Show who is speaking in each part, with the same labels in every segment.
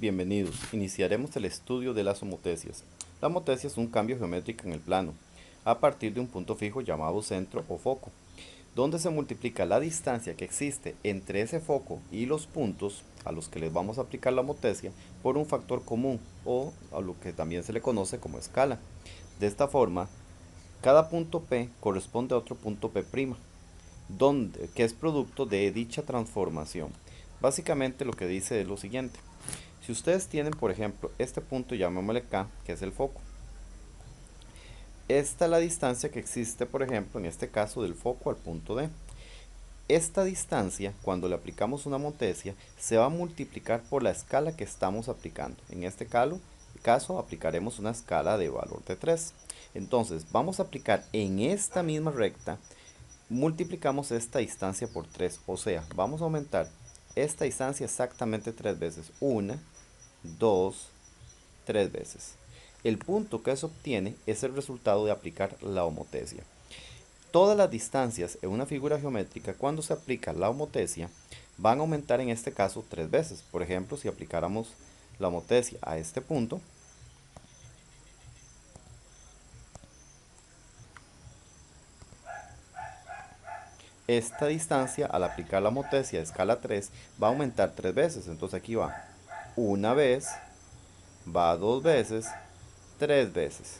Speaker 1: Bienvenidos. Iniciaremos el estudio de las homotecias. La homotecia es un cambio geométrico en el plano, a partir de un punto fijo llamado centro o foco, donde se multiplica la distancia que existe entre ese foco y los puntos a los que les vamos a aplicar la homotecia por un factor común o a lo que también se le conoce como escala. De esta forma, cada punto P corresponde a otro punto P', que es producto de dicha transformación. Básicamente lo que dice es lo siguiente. Si ustedes tienen, por ejemplo, este punto, llamémosle K, que es el foco. Esta es la distancia que existe, por ejemplo, en este caso del foco al punto D. Esta distancia, cuando le aplicamos una homotecia, se va a multiplicar por la escala que estamos aplicando. En este caso aplicaremos una escala de valor de 3. Entonces, vamos a aplicar en esta misma recta, multiplicamos esta distancia por 3. O sea, vamos a aumentar esta distancia exactamente 3 veces. 1, 2, 3 veces. El punto que se obtiene es el resultado de aplicar la homotecia. Todas las distancias en una figura geométrica, cuando se aplica la homotecia, van a aumentar en este caso 3 veces. Por ejemplo, si aplicáramos la homotecia a este punto, esta distancia al aplicar la homotecia a escala 3 va a aumentar 3 veces. Entonces aquí va una vez, va 2 veces, 3 veces.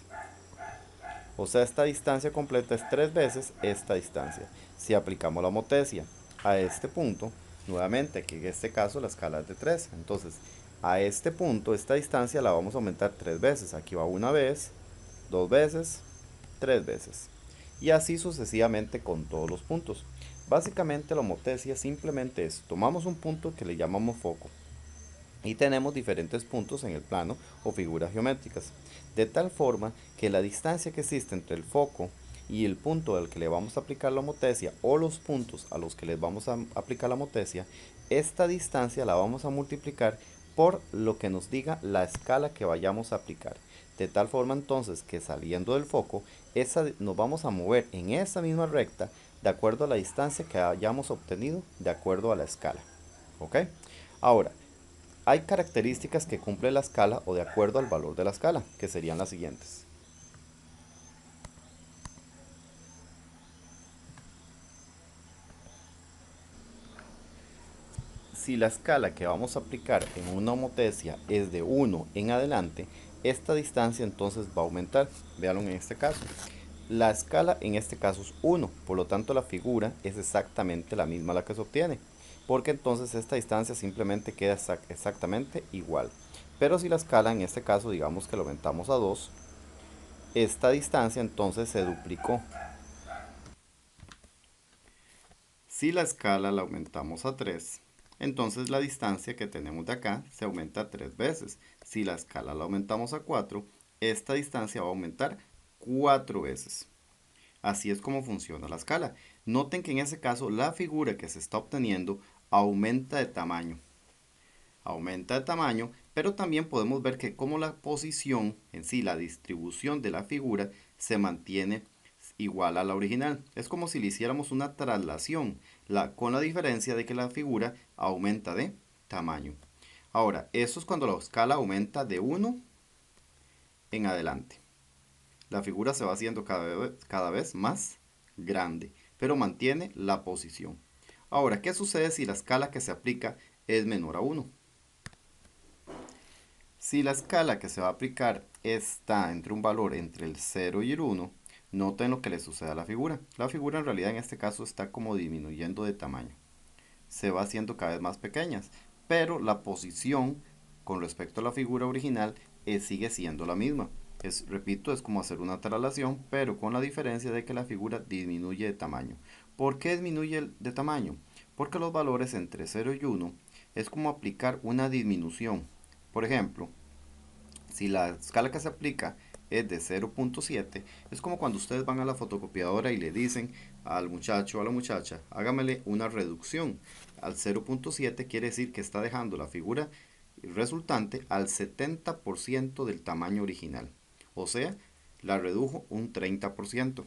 Speaker 1: O sea, esta distancia completa es 3 veces esta distancia. Si aplicamos la homotecia a este punto, nuevamente aquí en este caso la escala es de 3. Entonces, a este punto, esta distancia la vamos a aumentar 3 veces. Aquí va una vez, 2 veces, 3 veces. Y así sucesivamente con todos los puntos. Básicamente la homotecia simplemente es, tomamos un punto que le llamamos foco y tenemos diferentes puntos en el plano o figuras geométricas, de tal forma que la distancia que existe entre el foco y el punto al que le vamos a aplicar la homotecia o los puntos a los que les vamos a aplicar la homotecia, esta distancia la vamos a multiplicar por lo que nos diga la escala que vayamos a aplicar, de tal forma entonces que saliendo del foco nos vamos a mover en esa misma recta de acuerdo a la distancia que hayamos obtenido de acuerdo a la escala. ¿Ok? Ahora, hay características que cumple la escala o de acuerdo al valor de la escala, que serían las siguientes. Si la escala que vamos a aplicar en una homotecia es de 1 en adelante, esta distancia entonces va a aumentar. Véanlo en este caso. La escala en este caso es 1, por lo tanto la figura es exactamente la misma a la que se obtiene, porque entonces esta distancia simplemente queda exactamente igual. Pero si la escala en este caso digamos que lo aumentamos a 2, esta distancia entonces se duplicó. Si la escala la aumentamos a 3, entonces la distancia que tenemos de acá se aumenta 3 veces. Si la escala la aumentamos a 4, esta distancia va a aumentar 4 veces. Así es como funciona la escala. Noten que en ese caso la figura que se está obteniendo aumenta de tamaño. Aumenta de tamaño, pero también podemos ver que como la posición en sí, la distribución de la figura se mantiene igual a la original. Es como si le hiciéramos una traslación, con la diferencia de que la figura aumenta de tamaño. Ahora, eso es cuando la escala aumenta de 1 en adelante. La figura se va haciendo cada vez más grande, pero mantiene la posición. Ahora, ¿qué sucede si la escala que se aplica es menor a 1? Si la escala que se va a aplicar está entre un valor entre el 0 y el 1, noten lo que le sucede a la figura. La figura en realidad en este caso está como disminuyendo de tamaño. Se va haciendo cada vez más pequeñas, pero la posición con respecto a la figura original sigue siendo la misma. Repito, es como hacer una traslación, pero con la diferencia de que la figura disminuye de tamaño. ¿Por qué disminuye de tamaño? Porque los valores entre 0 y 1 es como aplicar una disminución. Por ejemplo, si la escala que se aplica es de 0.7, es como cuando ustedes van a la fotocopiadora y le dicen al muchacho o a la muchacha, hágamele una reducción. Al 0.7 quiere decir que está dejando la figura resultante al 70% del tamaño original. O sea, la redujo un 30%.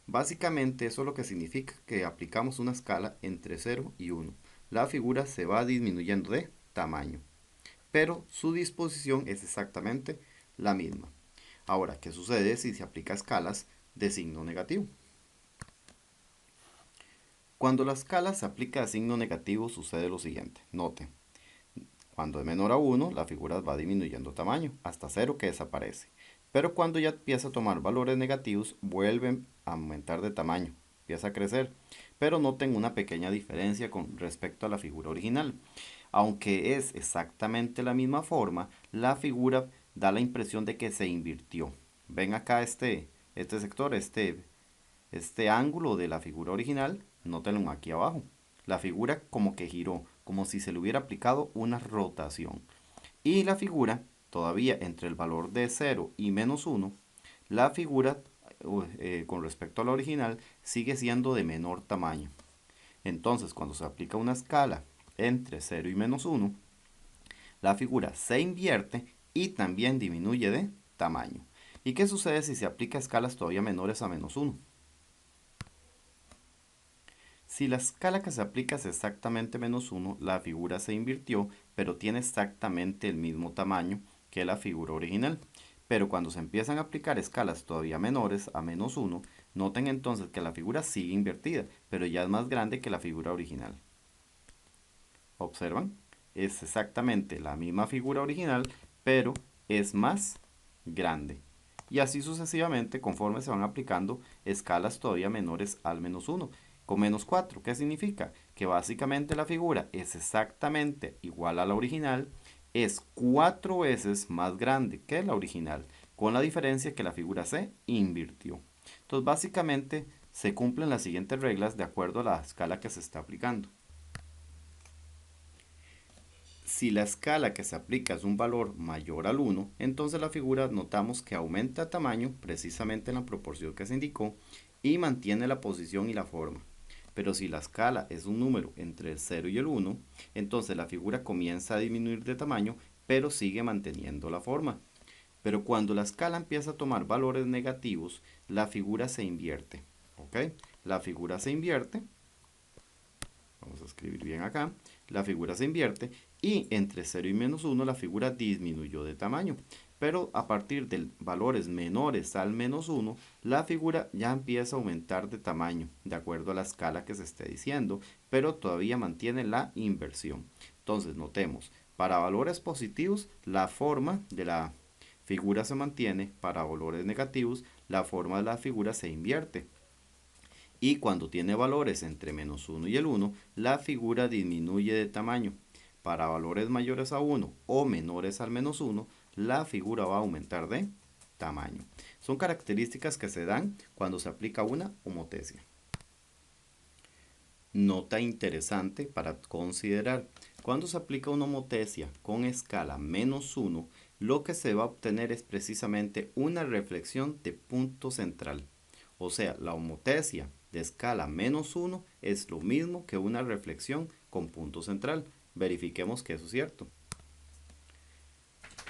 Speaker 1: Básicamente eso es lo que significa que aplicamos una escala entre 0 y 1. La figura se va disminuyendo de tamaño. pero su disposición es exactamente la misma. Ahora, ¿qué sucede si se aplica escalas de signo negativo? Cuando la escala se aplica a signo negativo sucede lo siguiente. Note, cuando es menor a 1, la figura va disminuyendo tamaño, hasta 0 que desaparece. Pero cuando ya empieza a tomar valores negativos, vuelven a aumentar de tamaño, empieza a crecer. Pero noten una pequeña diferencia con respecto a la figura original. Aunque es exactamente la misma forma, la figura da la impresión de que se invirtió. Ven acá este sector, este ángulo de la figura original, nótenlo aquí abajo. La figura como que giró, como si se le hubiera aplicado una rotación. Y la figura, todavía entre el valor de 0 y -1, la figura con respecto a la original sigue siendo de menor tamaño. Entonces, cuando se aplica una escala entre 0 y -1, la figura se invierte y también disminuye de tamaño. ¿Y qué sucede si se aplica escalas todavía menores a -1? Si la escala que se aplica es exactamente -1, la figura se invirtió, pero tiene exactamente el mismo tamaño que la figura original. Pero cuando se empiezan a aplicar escalas todavía menores a -1, noten entonces que la figura sigue invertida, pero ya es más grande que la figura original. ¿Observan? Es exactamente la misma figura original, pero es más grande. Y así sucesivamente conforme se van aplicando escalas todavía menores al -1. Con -4, ¿qué significa? Que básicamente la figura es exactamente igual a la original, es 4 veces más grande que la original, con la diferencia que la figura se invirtió. Entonces básicamente se cumplen las siguientes reglas de acuerdo a la escala que se está aplicando. Si la escala que se aplica es un valor mayor al 1, entonces la figura notamos que aumenta de tamaño precisamente en la proporción que se indicó y mantiene la posición y la forma. Pero si la escala es un número entre el 0 y el 1, entonces la figura comienza a disminuir de tamaño, pero sigue manteniendo la forma. Pero cuando la escala empieza a tomar valores negativos, la figura se invierte. ¿Ok? La figura se invierte. Vamos a escribir bien acá. La figura se invierte y entre 0 y -1 la figura disminuyó de tamaño. Pero a partir de valores menores al -1, la figura ya empieza a aumentar de tamaño, de acuerdo a la escala que se esté diciendo, pero todavía mantiene la inversión. Entonces notemos, para valores positivos la forma de la figura se mantiene, para valores negativos la forma de la figura se invierte. Y cuando tiene valores entre -1 y el 1, la figura disminuye de tamaño. Para valores mayores a 1 o menores al -1, la figura va a aumentar de tamaño. Son características que se dan cuando se aplica una homotesia. Nota interesante para considerar. Cuando se aplica una homotesia con escala -1, lo que se va a obtener es precisamente una reflexión de punto central. O sea, la homotesia de escala -1 es lo mismo que una reflexión con punto central. Verifiquemos que eso es cierto.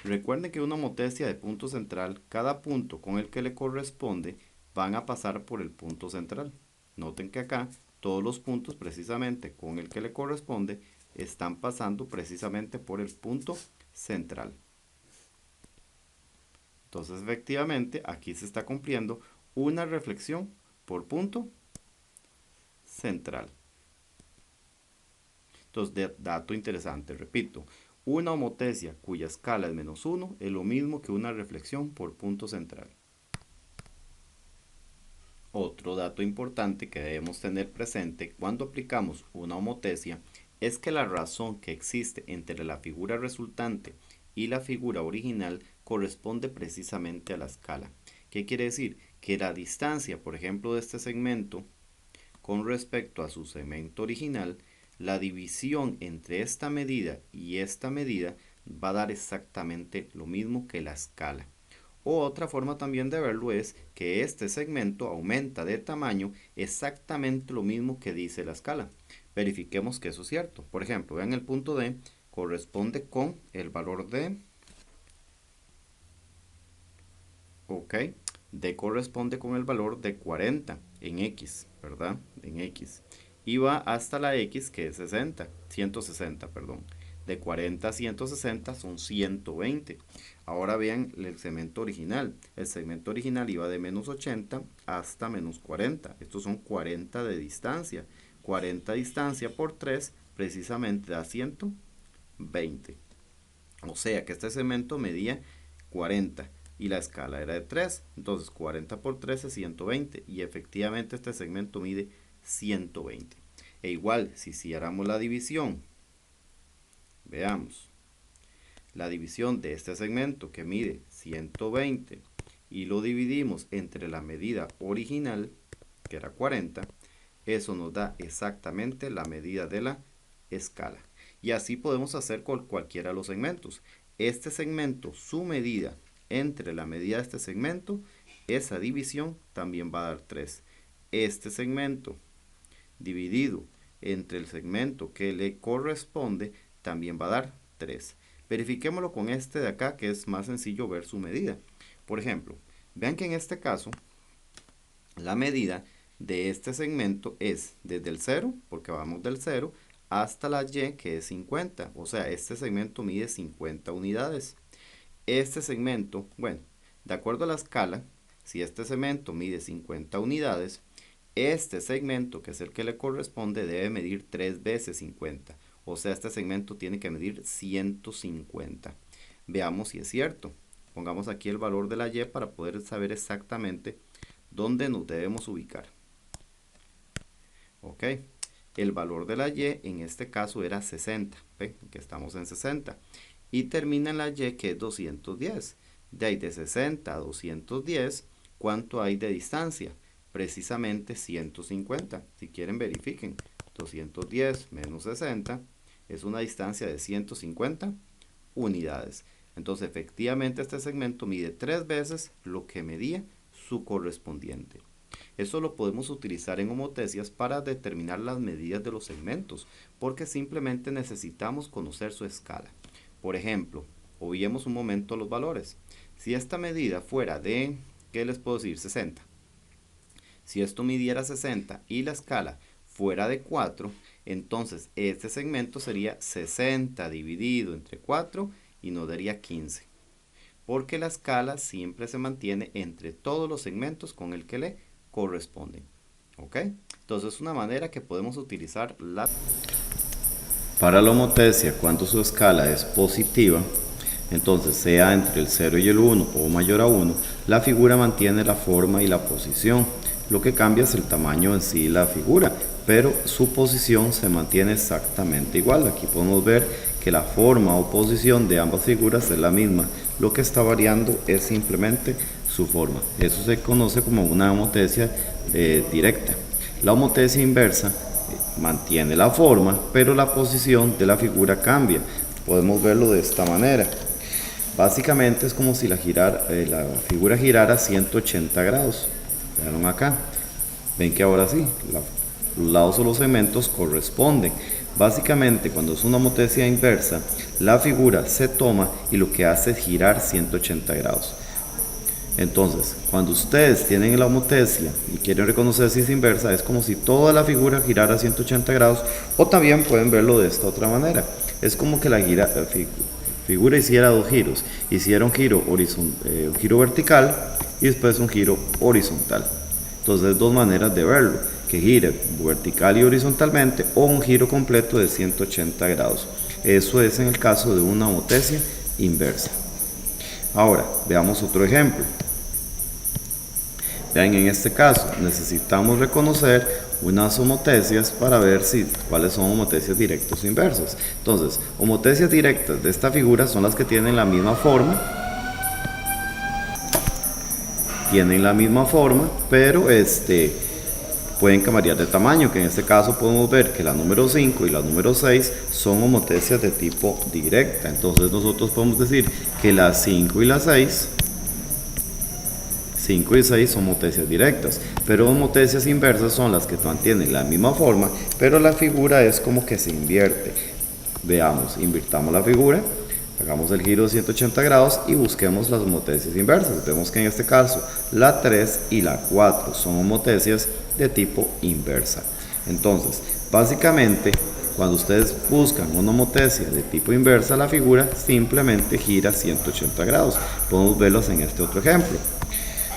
Speaker 1: Recuerden que una homotesia de punto central, cada punto con el que le corresponde van a pasar por el punto central. Noten que acá todos los puntos precisamente con el que le corresponde están pasando precisamente por el punto central. Entonces efectivamente aquí se está cumpliendo una reflexión por punto central. Entonces, dato interesante, repito, una homotesia cuya escala es -1 es lo mismo que una reflexión por punto central. Otro dato importante que debemos tener presente cuando aplicamos una homotesia es que la razón que existe entre la figura resultante y la figura original corresponde precisamente a la escala. ¿Qué quiere decir? Que la distancia, por ejemplo, de este segmento con respecto a su segmento original, la división entre esta medida y esta medida va a dar exactamente lo mismo que la escala. O otra forma también de verlo es que este segmento aumenta de tamaño exactamente lo mismo que dice la escala. Verifiquemos que eso es cierto. Por ejemplo, vean el punto D corresponde con el valor de, ok, D corresponde con el valor de 40 en X, ¿verdad? En X. Y va hasta la X que es 160, perdón. De 40 a 160 son 120. Ahora vean el segmento original. El segmento original iba de menos 80 hasta menos 40. Estos son 40 de distancia. 40 distancia por 3 precisamente da 120. O sea que este segmento medía 40 y la escala era de 3. Entonces 40 por 3 es 120 y efectivamente este segmento mide 120. E igual, si hiciéramos la división, veamos, la división de este segmento que mide 120 y lo dividimos entre la medida original, que era 40, eso nos da exactamente la medida de la escala. Y así podemos hacer con cualquiera de los segmentos. Este segmento, su medida entre la medida de este segmento, esa división también va a dar 3. Este segmento dividido entre el segmento que le corresponde también va a dar 3. Verifiquémoslo con este de acá, que es más sencillo ver su medida. Por ejemplo, vean que en este caso la medida de este segmento es desde el 0, porque vamos del 0, hasta la y, que es 50. O sea, este segmento mide 50 unidades. Este segmento, bueno, de acuerdo a la escala, si este segmento mide 50 unidades, este segmento, que es el que le corresponde, debe medir 3 veces 50. O sea, este segmento tiene que medir 150. Veamos si es cierto. Pongamos aquí el valor de la y para poder saber exactamente dónde nos debemos ubicar. Ok. El valor de la y en este caso era 60. ¿Ven? Que estamos en 60. Y termina en la y, que es 210. De ahí de 60 a 210, ¿cuánto hay de distancia? Precisamente 150. Si quieren, verifiquen. 210 menos 60 es una distancia de 150 unidades. Entonces, efectivamente, este segmento mide 3 veces lo que medía su correspondiente. Eso lo podemos utilizar en homotecias para determinar las medidas de los segmentos, porque simplemente necesitamos conocer su escala. Por ejemplo, obviemos un momento los valores. Si esta medida fuera de, ¿qué les puedo decir? 60. Si esto midiera 60 y la escala fuera de 4, entonces este segmento sería 60 dividido entre 4 y nos daría 15. Porque la escala siempre se mantiene entre todos los segmentos con el que le corresponden. ¿Ok? Entonces es una manera que podemos utilizar para la homotecia cuando su escala es positiva. Entonces, sea entre el 0 y el 1 o mayor a 1, la figura mantiene la forma y la posición. Lo que cambia es el tamaño en sí de la figura, pero su posición se mantiene exactamente igual. Aquí podemos ver que la forma o posición de ambas figuras es la misma. Lo que está variando es simplemente su forma. Eso se conoce como una homotecia directa. La homotecia inversa mantiene la forma, pero la posición de la figura cambia. Podemos verlo de esta manera. Básicamente es como si la figura girara 180 grados. Vean acá. Ven que ahora sí, los lados o los segmentos corresponden. Básicamente, cuando es una homotecia inversa, la figura se toma y lo que hace es girar 180 grados. Entonces, cuando ustedes tienen la homotecia y quieren reconocer si es inversa, es como si toda la figura girara 180 grados, o también pueden verlo de esta otra manera. Es como que la figura hiciera dos giros. Hiciera un giro vertical y después un giro horizontal. Entonces, dos maneras de verlo, que gire vertical y horizontalmente, o un giro completo de 180 grados. Eso es en el caso de una homotecia inversa. Ahora, veamos otro ejemplo. Vean, en este caso necesitamos reconocer unas homotecias para ver cuáles son homotecias directas o inversas. Entonces, homotecias directas de esta figura son las que tienen la misma forma. Pero pueden cambiar de tamaño, que en este caso podemos ver que la número 5 y la número 6 son homotecias de tipo directa. Entonces nosotros podemos decir que la 5 y la 6 son homotecias directas, pero homotecias inversas son las que mantienen la misma forma, pero la figura es como que se invierte. Veamos, invirtamos la figura, hagamos el giro de 180 grados y busquemos las homotecias inversas. Vemos que en este caso la 3 y la 4 son homotecias de tipo inversa. Entonces, básicamente, cuando ustedes buscan una homotesia de tipo inversa, la figura simplemente gira 180 grados. Podemos verlos en este otro ejemplo.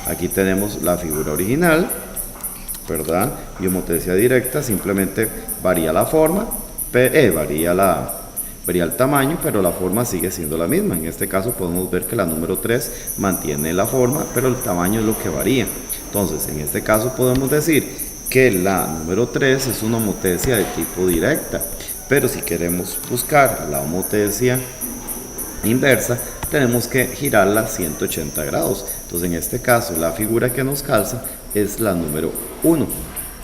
Speaker 1: Aquí tenemos la figura original, ¿verdad? Y homotesia directa simplemente varía la forma, varía el tamaño, pero la forma sigue siendo la misma. En este caso podemos ver que la número 3 mantiene la forma, pero el tamaño es lo que varía. Entonces, en este caso podemos decir que la número 3 es una homotesia de tipo directa, pero si queremos buscar la homotesia inversa, tenemos que girarla 180 grados. Entonces, en este caso, la figura que nos calza es la número 1.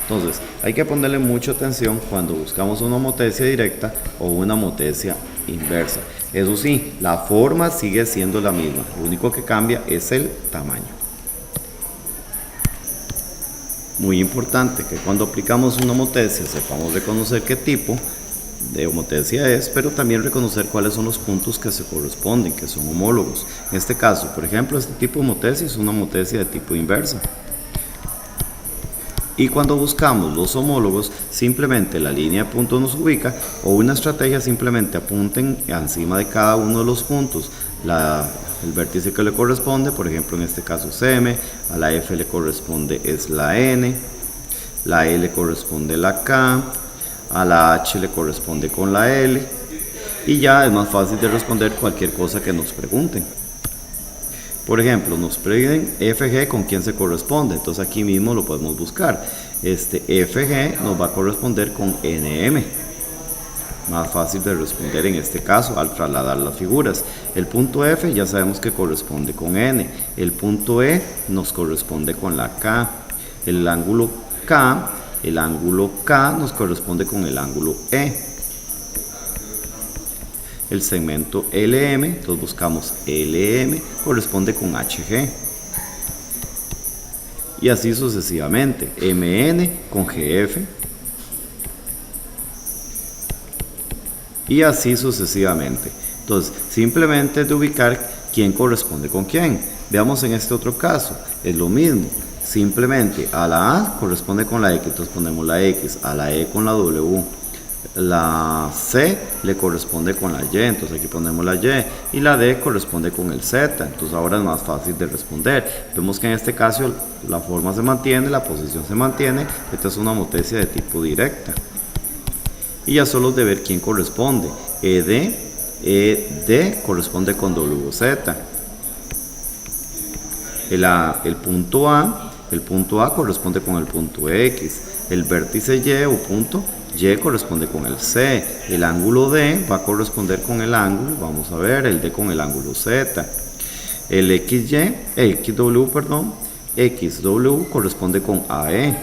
Speaker 1: Entonces, hay que ponerle mucha atención cuando buscamos una homotesia directa o una homotesia inversa. Eso sí, la forma sigue siendo la misma. Lo único que cambia es el tamaño. Muy importante que cuando aplicamos una homotesia sepamos reconocer qué tipo de homotesia es, pero también reconocer cuáles son los puntos que se corresponden, que son homólogos. En este caso, por ejemplo, este tipo de homotesia es una homotesia de tipo inversa. Y cuando buscamos los homólogos, simplemente la línea de puntos nos ubica, o una estrategia simplemente apunten encima de cada uno de los puntos el vértice que le corresponde, por ejemplo en este caso es M, a la F le corresponde es la N, la E le corresponde la K, a la H le corresponde con la L, y ya es más fácil de responder cualquier cosa que nos pregunten. Por ejemplo, nos piden FG con quién se corresponde, entonces aquí mismo lo podemos buscar. Este FG nos va a corresponder con NM. Más fácil de responder en este caso al trasladar las figuras. El punto F ya sabemos que corresponde con N. El punto E nos corresponde con la K. El ángulo K nos corresponde con el ángulo E. El segmento LM, entonces buscamos LM, corresponde con HG. Y así sucesivamente. MN con GF. Y así sucesivamente. Entonces, simplemente de ubicar quién corresponde con quién. Veamos en este otro caso, es lo mismo. Simplemente a la A corresponde con la X, entonces ponemos la X, a la E con la W. La C le corresponde con la Y, entonces aquí ponemos la Y, y la D corresponde con el Z, entonces ahora es más fácil de responder. Vemos que en este caso la forma se mantiene, la posición se mantiene, esta es una homotesia de tipo directa. Y ya solo es de ver quién corresponde. ED corresponde con WZ. El punto A corresponde con el punto X. El vértice Y o punto Y corresponde con el C. El ángulo D va a corresponder con el ángulo, vamos a ver, el D con el ángulo Z. El XW corresponde con AE.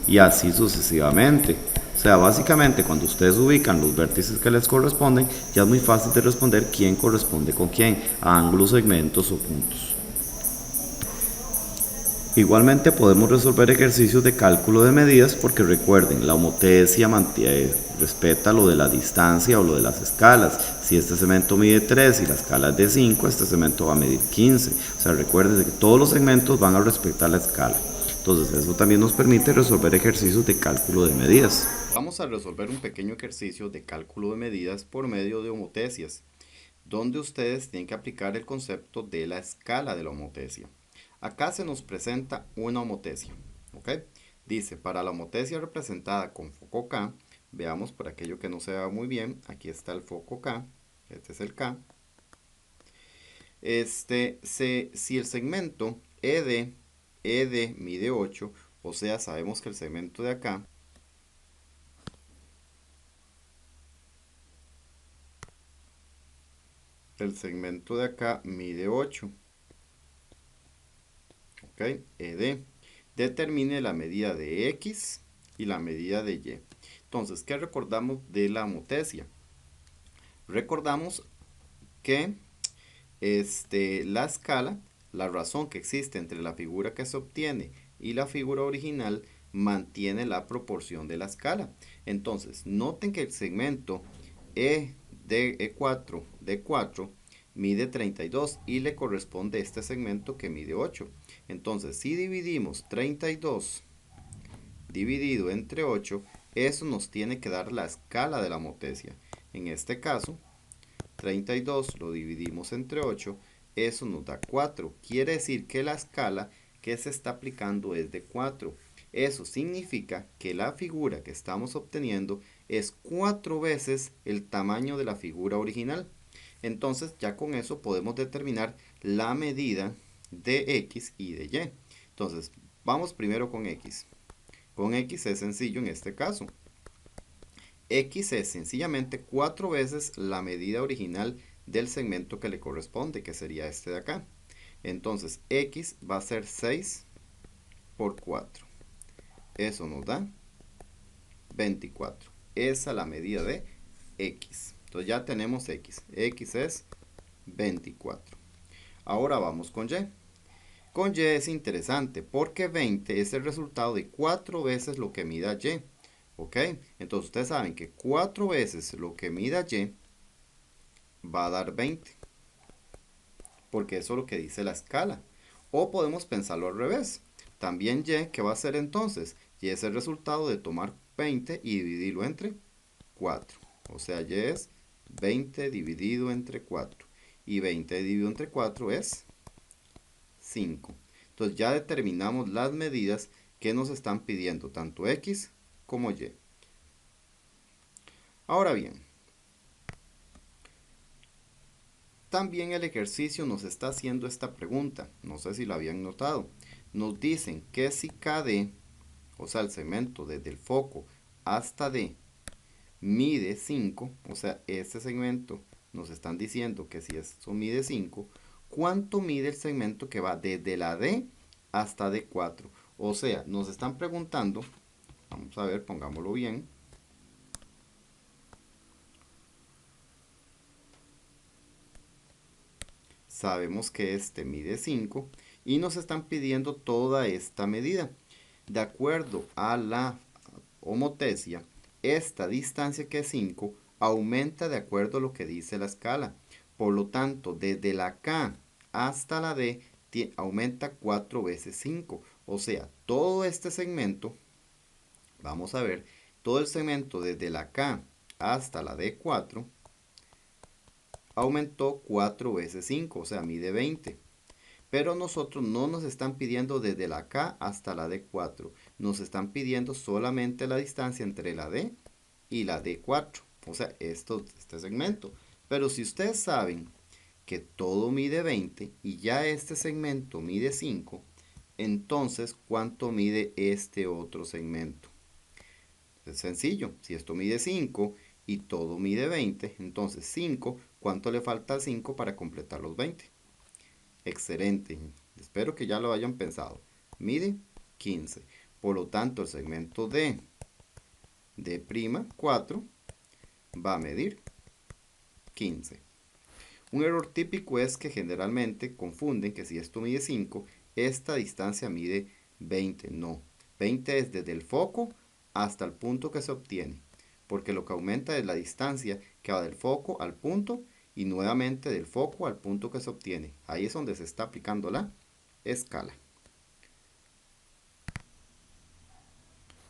Speaker 1: Y así sucesivamente. O sea, básicamente cuando ustedes ubican los vértices que les corresponden, ya es muy fácil de responder quién corresponde con quién, a ángulos, segmentos o puntos. Igualmente podemos resolver ejercicios de cálculo de medidas porque recuerden, la homotesia respeta lo de la distancia o lo de las escalas. Si este segmento mide 3 y la escala es de 5, este segmento va a medir 15. O sea, recuerden que todos los segmentos van a respetar la escala. Entonces eso también nos permite resolver ejercicios de cálculo de medidas. Vamos a resolver un pequeño ejercicio de cálculo de medidas por medio de homotesias, donde ustedes tienen que aplicar el concepto de la escala de la homotesia. Acá se nos presenta una homotesia, ¿ok? Dice, para la homotesia representada con foco K, veamos por aquello que no se vea muy bien, aquí está el foco K, este es el K. Si el segmento ED mide 8, o sea, sabemos que el segmento de acá mide 8. ¿Ok? ED. Determine la medida de X y la medida de Y. Entonces, ¿qué recordamos de la homotesia? Recordamos que la escala, la razón que existe entre la figura que se obtiene y la figura original, mantiene la proporción de la escala. Entonces, noten que el segmento D4 mide 32 y le corresponde este segmento que mide 8. Entonces, si dividimos 32 dividido entre 8, eso nos tiene que dar la escala de la motesia. En este caso, 32 lo dividimos entre 8, eso nos da 4. Quiere decir que la escala que se está aplicando es de 4. Eso significa que la figura que estamos obteniendo es 4 veces el tamaño de la figura original. Entonces ya con eso podemos determinar la medida de X y de Y. Entonces vamos primero con X. Con X es sencillo en este caso. X es sencillamente 4 veces la medida original del segmento que le corresponde, que sería este de acá. Entonces X va a ser 6 por 4. Eso nos da 24. Esa es la medida de X. Entonces ya tenemos X. X es 24. Ahora vamos con Y. Con Y es interesante porque 20 es el resultado de 4 veces lo que mida Y. ¿Ok? Entonces ustedes saben que 4 veces lo que mida Y va a dar 20. Porque eso es lo que dice la escala. O podemos pensarlo al revés. También Y, ¿qué va a ser entonces? Y es el resultado de tomar 20 y dividirlo entre 4. O sea, Y es 20 dividido entre 4. Y 20 dividido entre 4 es 5. Entonces ya determinamos las medidas que nos están pidiendo tanto X como Y. Ahora bien, también el ejercicio nos está haciendo esta pregunta. No sé si la habían notado. Nos dicen que si KD, o sea, el segmento desde el foco hasta D, mide 5, o sea, este segmento nos están diciendo que si esto mide 5, ¿cuánto mide el segmento que va desde la D hasta D4? O sea, nos están preguntando, vamos a ver, pongámoslo bien. Sabemos que este mide 5 y nos están pidiendo toda esta medida. De acuerdo a la homotesia, esta distancia que es 5 aumenta de acuerdo a lo que dice la escala. Por lo tanto, desde la K hasta la D aumenta 4 veces 5. O sea, todo este segmento, vamos a ver, todo el segmento desde la K hasta la D4 aumentó 4 veces 5, o sea, mide 20. Pero nosotros no nos están pidiendo desde la K hasta la D4. Nos están pidiendo solamente la distancia entre la D y la D4. O sea, este segmento. Pero si ustedes saben que todo mide 20 y ya este segmento mide 5, entonces ¿cuánto mide este otro segmento? Es sencillo. Si esto mide 5 y todo mide 20, entonces 5, ¿cuánto le falta a 5 para completar los 20? Excelente. Espero que ya lo hayan pensado. Mide 15. Por lo tanto, el segmento D'4 va a medir 15. Un error típico es que generalmente confunden que si esto mide 5, esta distancia mide 20. No, 20 es desde el foco hasta el punto que se obtiene, porque lo que aumenta es la distancia que va del foco al punto y nuevamente del foco al punto que se obtiene. Ahí es donde se está aplicando la escala.